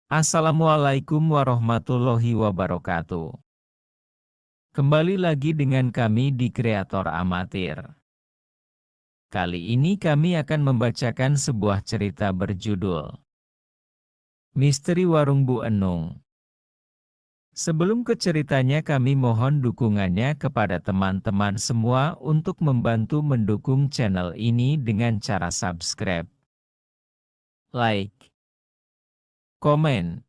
Assalamualaikum warahmatullahi wabarakatuh. Kembali lagi dengan kami di Kreator Amatir. Kali ini kami akan membacakan sebuah cerita berjudul Misteri Warung Bu Enung. Sebelum ke ceritanya, kami mohon dukungannya kepada teman-teman semua untuk membantu mendukung channel ini dengan cara subscribe, like, komen,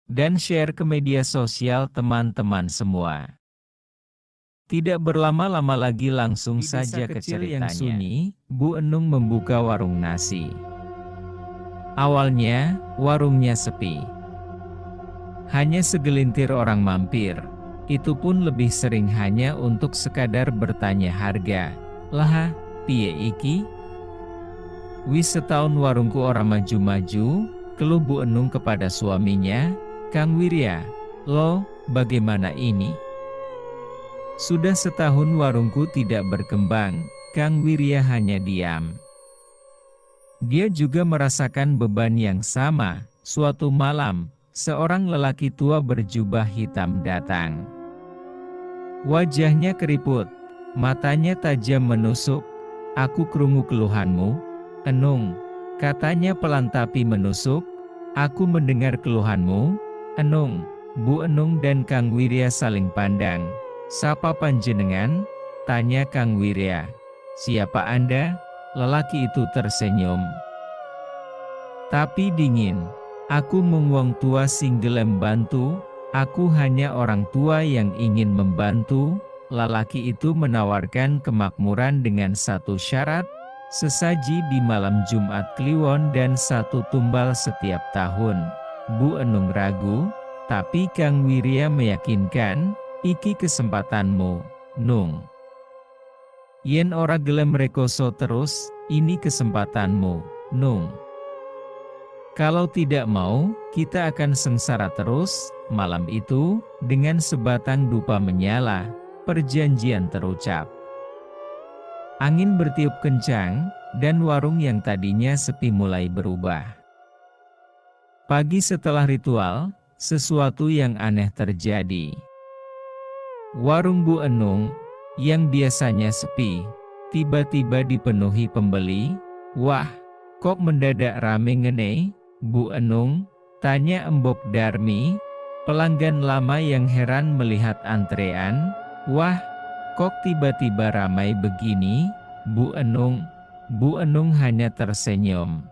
dan share ke media sosial teman-teman semua. Tidak berlama-lama lagi, langsung saja ke ceritanya. Yang sunyi, Bu Enung membuka warung nasi. Awalnya, warungnya sepi. Hanya segelintir orang mampir. Itu pun lebih sering hanya untuk sekadar bertanya harga. Lah, piye iki? Wis setahun warungku orang maju-maju, keluh Bu Enung kepada suaminya, Kang Wirya. Loh, bagaimana ini? Sudah setahun warungku tidak berkembang, Kang Wirya hanya diam. Dia juga merasakan beban yang sama. Suatu malam, seorang lelaki tua berjubah hitam datang. Wajahnya keriput, matanya tajam menusuk. Aku krungu keluhanmu, Enung, katanya pelan tapi menusuk. Aku mendengar keluhanmu, Enung. Bu Enung dan Kang Wirya saling pandang. Sapa panjenengan? Tanya Kang Wirya. Siapa Anda? Lelaki itu tersenyum, tapi dingin. Aku mung wong tua sing gelem bantu. Aku hanya orang tua yang ingin membantu. Lelaki itu menawarkan kemakmuran dengan satu syarat, sesaji di malam Jumat Kliwon dan satu tumbal setiap tahun. Bu Enung ragu, tapi Kang Wirya meyakinkan, iki kesempatanmu, Nung. Yen ora gelem rekoso terus, ini kesempatanmu, Nung. Kalau tidak mau, kita akan sengsara terus. Malam itu, dengan sebatang dupa menyala, perjanjian terucap. Angin bertiup kencang, dan warung yang tadinya sepi mulai berubah. Pagi setelah ritual, sesuatu yang aneh terjadi. Warung Bu Enung, yang biasanya sepi, tiba-tiba dipenuhi pembeli. Wah, kok mendadak rame ngene, Bu Enung? Tanya Embok Darmi, pelanggan lama yang heran melihat antrean. Wah, kok tiba-tiba ramai begini, Bu Enung? Bu Enung hanya tersenyum.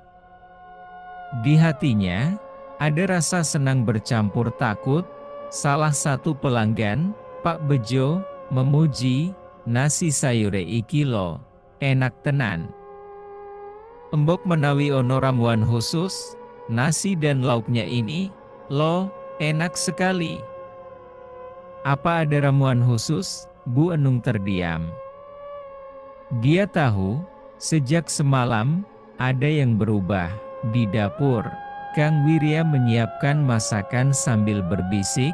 Di hatinya, ada rasa senang bercampur takut. Salah satu pelanggan, Pak Bejo, memuji, nasi sayure iki lo, enak tenan. Embok menawi ono ramuan khusus, nasi dan lauknya ini, lo, enak sekali. Apa ada ramuan khusus? Bu Enung terdiam. Dia tahu, sejak semalam, ada yang berubah. Di dapur, Kang Wirya menyiapkan masakan sambil berbisik,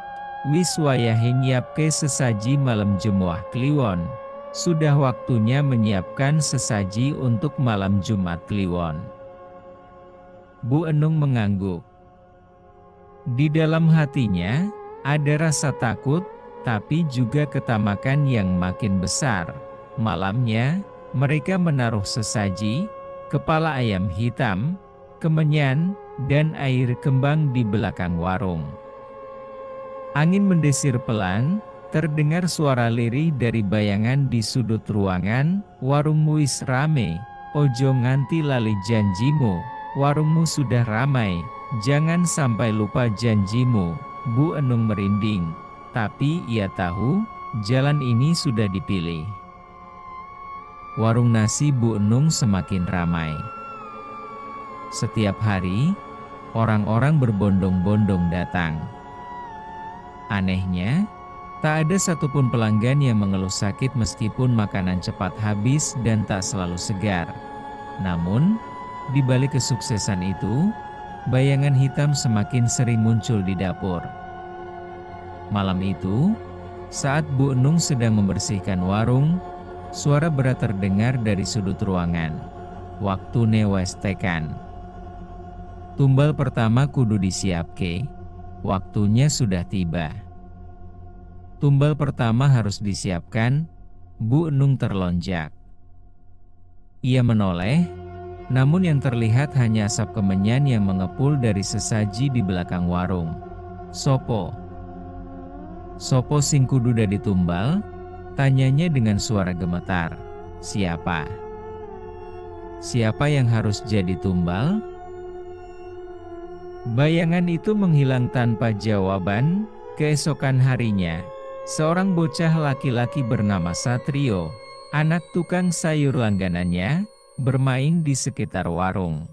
wis wayahe nyiapke sesaji malam Jemuah Kliwon. Sudah waktunya menyiapkan sesaji untuk malam Jumat Kliwon. Bu Enung mengangguk. Di dalam hatinya, ada rasa takut, tapi juga ketamakan yang makin besar. Malamnya, mereka menaruh sesaji, kepala ayam hitam, kemenyan, dan air kembang di belakang warung. Angin mendesir pelan, terdengar suara lirih dari bayangan di sudut ruangan. Warungmu wis rame, ojo nganti lali janjimu. Warungmu sudah ramai, jangan sampai lupa janjimu. Bu Enung merinding, tapi ia tahu, jalan ini sudah dipilih. Warung nasi Bu Enung semakin ramai. Setiap hari, orang-orang berbondong-bondong datang. Anehnya, tak ada satupun pelanggan yang mengeluh sakit meskipun makanan cepat habis dan tak selalu segar. Namun, di balik kesuksesan itu, bayangan hitam semakin sering muncul di dapur. Malam itu, saat Bu Enung sedang membersihkan warung, suara berat terdengar dari sudut ruangan. Waktune wes tekan. Tumbal pertama kudu disiapke, waktunya sudah tiba. Tumbal pertama harus disiapkan, Bu Enung terlonjak. Ia menoleh, namun yang terlihat hanya asap kemenyan yang mengepul dari sesaji di belakang warung. Sopo? Sopo sing kudu dadi tumbal? Tanyanya dengan suara gemetar. Siapa? Siapa yang harus jadi tumbal? Bayangan itu menghilang tanpa jawaban. Keesokan harinya, seorang bocah laki-laki bernama Satrio, anak tukang sayur langganannya, bermain di sekitar warung.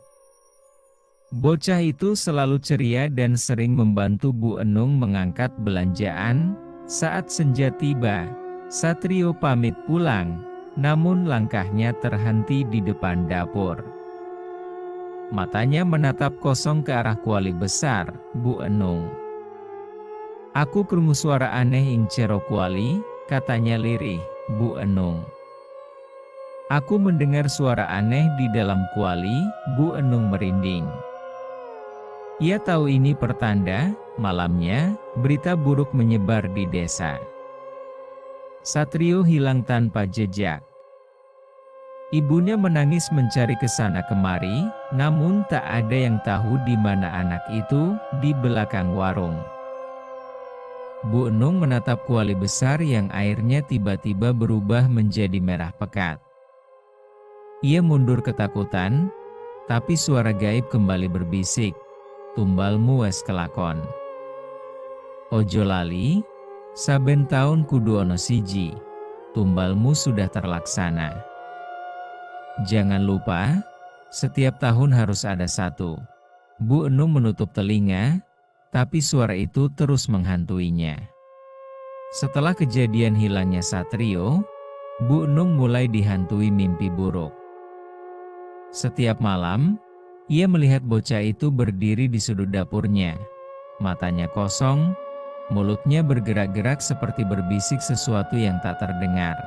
Bocah itu selalu ceria dan sering membantu Bu Enung mengangkat belanjaan. Saat senja tiba, Satrio pamit pulang, namun langkahnya terhenti di depan dapur. Matanya menatap kosong ke arah kuali besar, Bu Enung. Aku krungu suara aneh ing jero kuali, katanya lirih, Bu Enung. Aku mendengar suara aneh di dalam kuali, Bu Enung merinding. Ia tahu ini pertanda, malamnya, berita buruk menyebar di desa. Satrio hilang tanpa jejak. Ibunya menangis mencari ke sana kemari, namun tak ada yang tahu di mana anak itu, di belakang warung. Bu Enung menatap kuali besar yang airnya tiba-tiba berubah menjadi merah pekat. Ia mundur ketakutan, tapi suara gaib kembali berbisik, "Tumbalmu wes kelakon. Ojo lali, saben taun kudu ono siji, tumbalmu sudah terlaksana. Jangan lupa, setiap tahun harus ada satu." Bu Enung menutup telinga, tapi suara itu terus menghantuinya. Setelah kejadian hilangnya Satrio, Bu Enung mulai dihantui mimpi buruk. Setiap malam, ia melihat bocah itu berdiri di sudut dapurnya. Matanya kosong, mulutnya bergerak-gerak seperti berbisik sesuatu yang tak terdengar.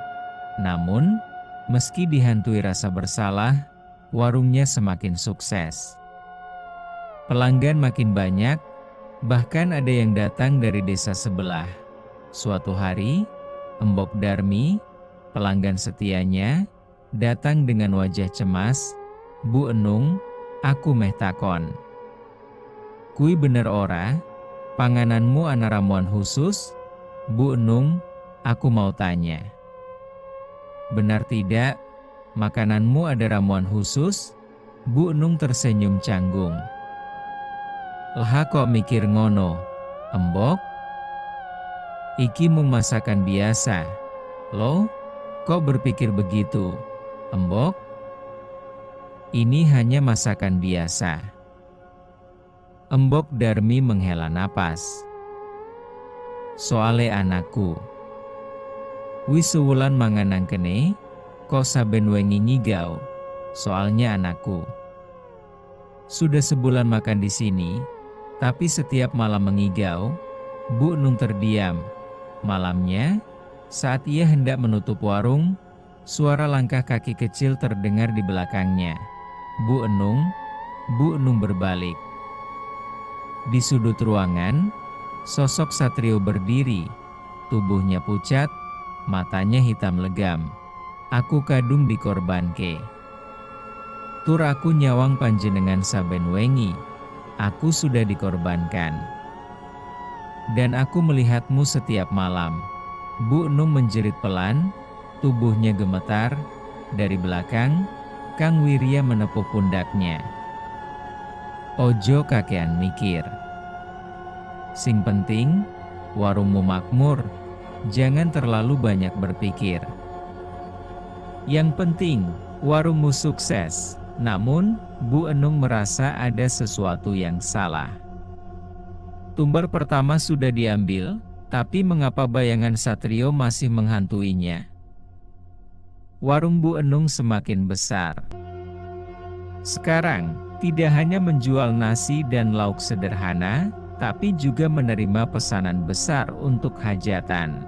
Namun, meski dihantui rasa bersalah, warungnya semakin sukses. Pelanggan makin banyak, bahkan ada yang datang dari desa sebelah. Suatu hari, Embok Darmi, pelanggan setianya, datang dengan wajah cemas. "Bu Enung, aku meh takon. Kui bener ora, pangananmu ana ramuan khusus?" "Bu Enung, aku mau tanya. Benar tidak, makananmu ada ramuan khusus?" Bu Enung tersenyum canggung. "Lah kok mikir ngono, Embok? Iki mung masakan biasa. Loh, kok berpikir begitu, Embok? Ini hanya masakan biasa." Embok Darmi menghela napas. "Soale anakku. Wis sewulan manganang kene, kok saben wengi ngigau, soalnya anakku. Sudah sebulan makan di sini, tapi setiap malam mengigau." Bu Enung terdiam. Malamnya, saat ia hendak menutup warung, suara langkah kaki kecil terdengar di belakangnya. Bu Enung berbalik. Di sudut ruangan, sosok Satrio berdiri, tubuhnya pucat, matanya hitam legam. "Aku kadung dikorbanke. Tur aku nyawang panjenengan saben wengi. Aku sudah dikorbankan. Dan aku melihatmu setiap malam." Bu Enung menjerit pelan, tubuhnya gemetar. Dari belakang, Kang Wirya menepuk pundaknya. "Ojo kakean mikir. Sing penting, warungmu makmur, jangan terlalu banyak berpikir. Yang penting, warungmu sukses." Namun, Bu Enung merasa ada sesuatu yang salah. Tumbal pertama sudah diambil, tapi mengapa bayangan Satrio masih menghantuinya? Warung Bu Enung semakin besar. Sekarang, tidak hanya menjual nasi dan lauk sederhana, tapi juga menerima pesanan besar untuk hajatan.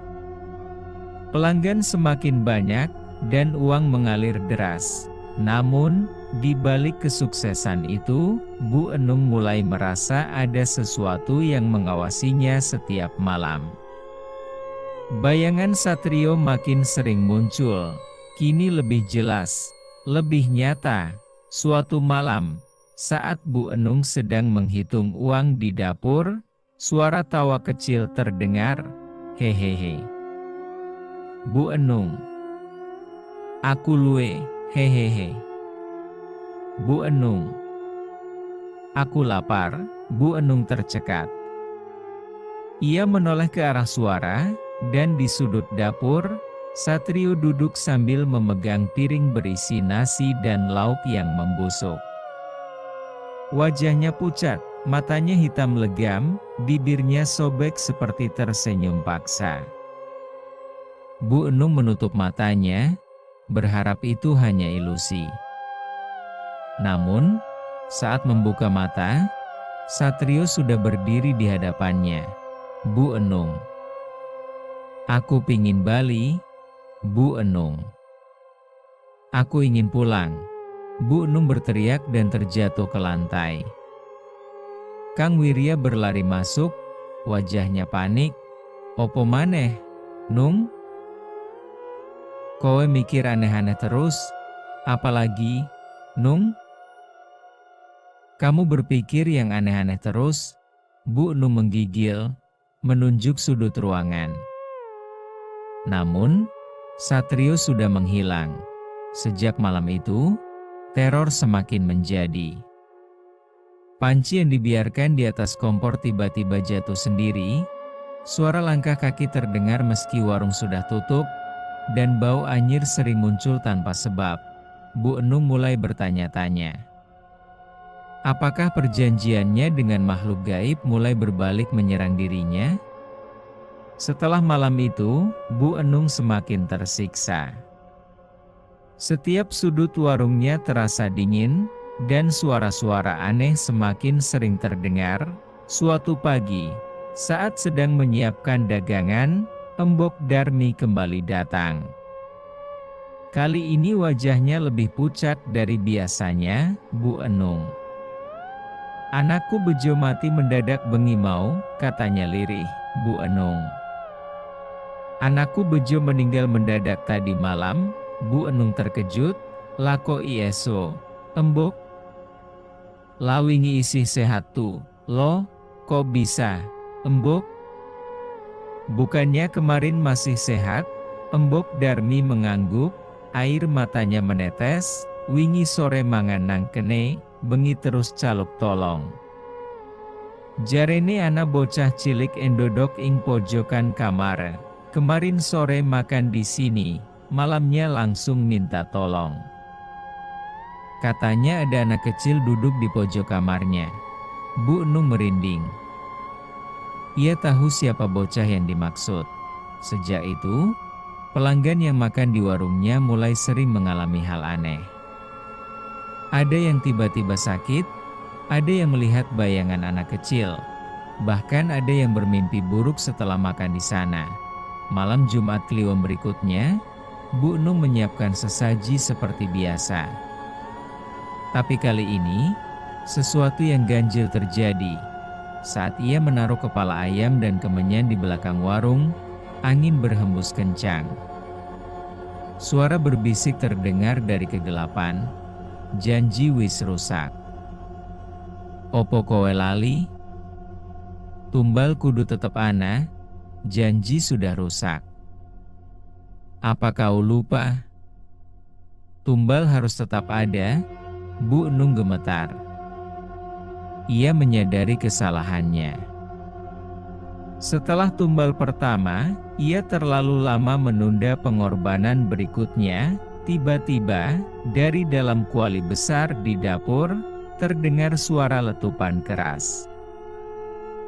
Pelanggan semakin banyak, dan uang mengalir deras. Namun, Di balik kesuksesan itu, Bu Enung mulai merasa ada sesuatu yang mengawasinya setiap malam. Bayangan Satrio makin sering muncul, kini lebih jelas, lebih nyata. Suatu malam, saat Bu Enung sedang menghitung uang di dapur, suara tawa kecil terdengar, hehehe. Bu Enung. Aku luwe, hehehe. Bu Enung. Aku lapar, Bu Enung tercekat. Ia menoleh ke arah suara, dan di sudut dapur, Satrio duduk sambil memegang piring berisi nasi dan lauk yang membusuk. Wajahnya pucat, matanya hitam legam, bibirnya sobek seperti tersenyum paksa. Bu Enung menutup matanya, berharap itu hanya ilusi. Namun, saat membuka mata, Satrio sudah berdiri di hadapannya. Bu Enung. Aku pingin Bali, Bu Enung. Aku ingin pulang. Bu Enung berteriak dan terjatuh ke lantai. Kang Wirya berlari masuk, wajahnya panik. Opo maneh, Nung? Kowe mikir aneh-aneh terus? Apalagi, Nung? Kamu berpikir yang aneh-aneh terus? Bu Enung menggigil, menunjuk sudut ruangan. Namun, Satrio sudah menghilang. Sejak malam itu, teror semakin menjadi. Panci yang dibiarkan di atas kompor tiba-tiba jatuh sendiri. Suara langkah kaki terdengar meski warung sudah tutup, dan bau anyir sering muncul tanpa sebab. Bu Enung mulai bertanya-tanya. Apakah perjanjiannya dengan makhluk gaib mulai berbalik menyerang dirinya? Setelah malam itu, Bu Enung semakin tersiksa. Setiap sudut warungnya terasa dingin, dan suara-suara aneh semakin sering terdengar. Suatu pagi, saat sedang menyiapkan dagangan, Embok Darmi kembali datang. Kali ini wajahnya lebih pucat dari biasanya, Bu Enung. Anakku bejo mati mendadak bengi mau, katanya lirih, Bu Enung. Anakku bejo meninggal mendadak tadi malam, Bu Enung terkejut, lako ieso, Embok. Lawingi isi sehat tuh, lo, kok bisa, Embok? Bukannya kemarin masih sehat? Embok Darmi mengangguk, air matanya menetes, wingi sore mangan nang kene, bengi terus caluk tolong. Jarene ana bocah cilik endodok ing pojokan kamar. Kemarin sore makan di sini, malamnya langsung minta tolong. Katanya ada anak kecil duduk di pojok kamarnya. Bu Enung merinding. Ia tahu siapa bocah yang dimaksud. Sejak itu, pelanggan yang makan di warungnya mulai sering mengalami hal aneh. Ada yang tiba-tiba sakit, ada yang melihat bayangan anak kecil, bahkan ada yang bermimpi buruk setelah makan di sana. Malam Jumat Kliwon berikutnya, Bu Enung menyiapkan sesaji seperti biasa. Tapi kali ini, sesuatu yang ganjil terjadi. Saat ia menaruh kepala ayam dan kemenyan di belakang warung, angin berhembus kencang. Suara berbisik terdengar dari kegelapan, janji wis rusak. Opo kowe lali? Tumbal kudu tetep ana, janji sudah rusak. Apa kau lupa? Tumbal harus tetap ada, Bu Enung gemetar. Ia menyadari kesalahannya. Setelah tumbal pertama, ia terlalu lama menunda pengorbanan berikutnya. Tiba-tiba, dari dalam kuali besar di dapur, terdengar suara letupan keras.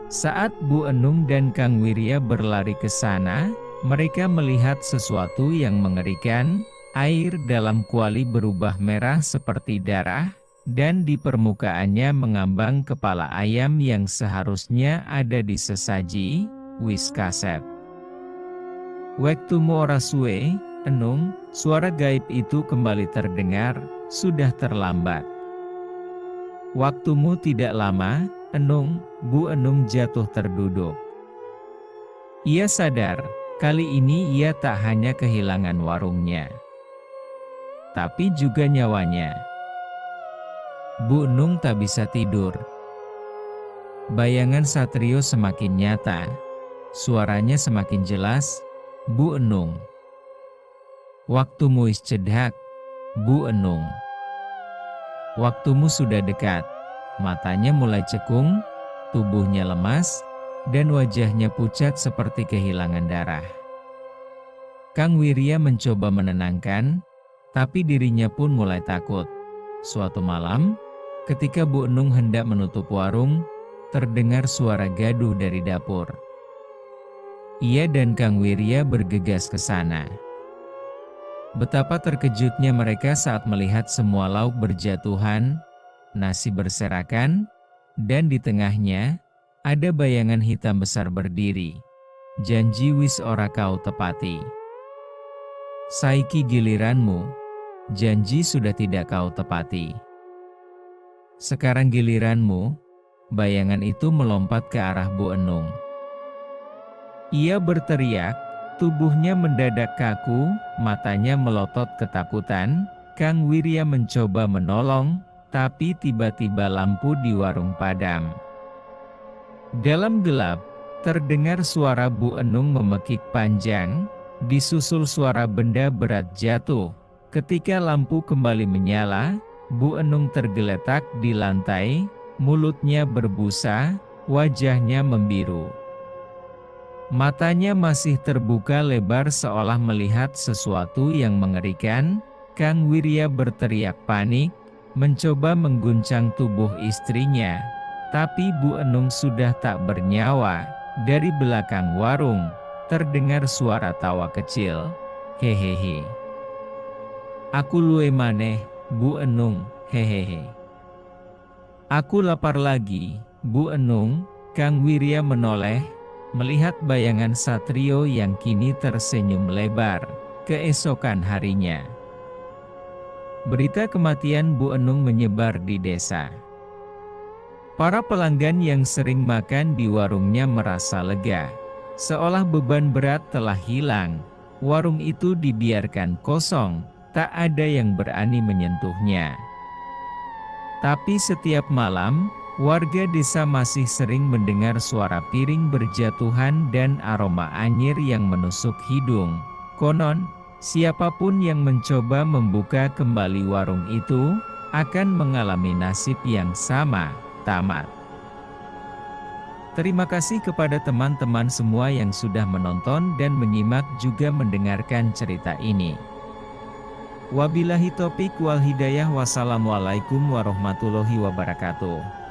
Saat Bu Enung dan Kang Wirya berlari ke sana, mereka melihat sesuatu yang mengerikan. Air dalam kuali berubah merah seperti darah, dan di permukaannya mengambang kepala ayam yang seharusnya ada di sesaji, wis kasep. Wektumu ora suwe, Enung, suara gaib itu kembali terdengar, sudah terlambat. Waktumu tidak lama, Enung. Bu Enung jatuh terduduk. Ia sadar, kali ini ia tak hanya kehilangan warungnya, tapi juga nyawanya. Bu Enung tak bisa tidur. Bayangan Satrio semakin nyata. Suaranya semakin jelas, Bu Enung. Waktumu istirahat, Bu Enung. Waktumu sudah dekat. Matanya mulai cekung, tubuhnya lemas, dan wajahnya pucat seperti kehilangan darah. Kang Wirya mencoba menenangkan, tapi dirinya pun mulai takut. Suatu malam, ketika Bu Enung hendak menutup warung, terdengar suara gaduh dari dapur. Ia dan Kang Wirya bergegas ke sana. Betapa terkejutnya mereka saat melihat semua lauk berjatuhan, nasi berserakan, dan di tengahnya, ada bayangan hitam besar berdiri. Janji wis ora kau tepati. Saiki giliranmu, janji sudah tidak kau tepati. Sekarang giliranmu. Bayangan itu melompat ke arah Bu Enung. Ia berteriak, tubuhnya mendadak kaku, matanya melotot ketakutan. Kang Wirya mencoba menolong, tapi tiba-tiba lampu di warung padam. Dalam gelap, terdengar suara Bu Enung memekik panjang, disusul suara benda berat jatuh. Ketika lampu kembali menyala, Bu Enung tergeletak di lantai, mulutnya berbusa, wajahnya membiru. Matanya masih terbuka lebar seolah melihat sesuatu yang mengerikan. Kang Wirya berteriak panik, mencoba mengguncang tubuh istrinya. Tapi Bu Enung sudah tak bernyawa. Dari belakang warung, terdengar suara tawa kecil. Hehehe. Aku luwe maneh, Bu Enung, hehehe. Aku lapar lagi, Bu Enung. Kang Wirya menoleh, melihat bayangan Satrio yang kini tersenyum lebar. Keesokan harinya, berita kematian Bu Enung menyebar di desa. Para pelanggan yang sering makan di warungnya merasa lega. Seolah beban berat telah hilang, warung itu dibiarkan kosong, tak ada yang berani menyentuhnya. Tapi setiap malam, warga desa masih sering mendengar suara piring berjatuhan dan aroma anyir yang menusuk hidung. Konon, siapapun yang mencoba membuka kembali warung itu, akan mengalami nasib yang sama, tamat. Terima kasih kepada teman-teman semua yang sudah menonton dan menyimak juga mendengarkan cerita ini. Wabillahi taufiq wal hidayah. Wassalamualaikum warahmatullahi wabarakatuh.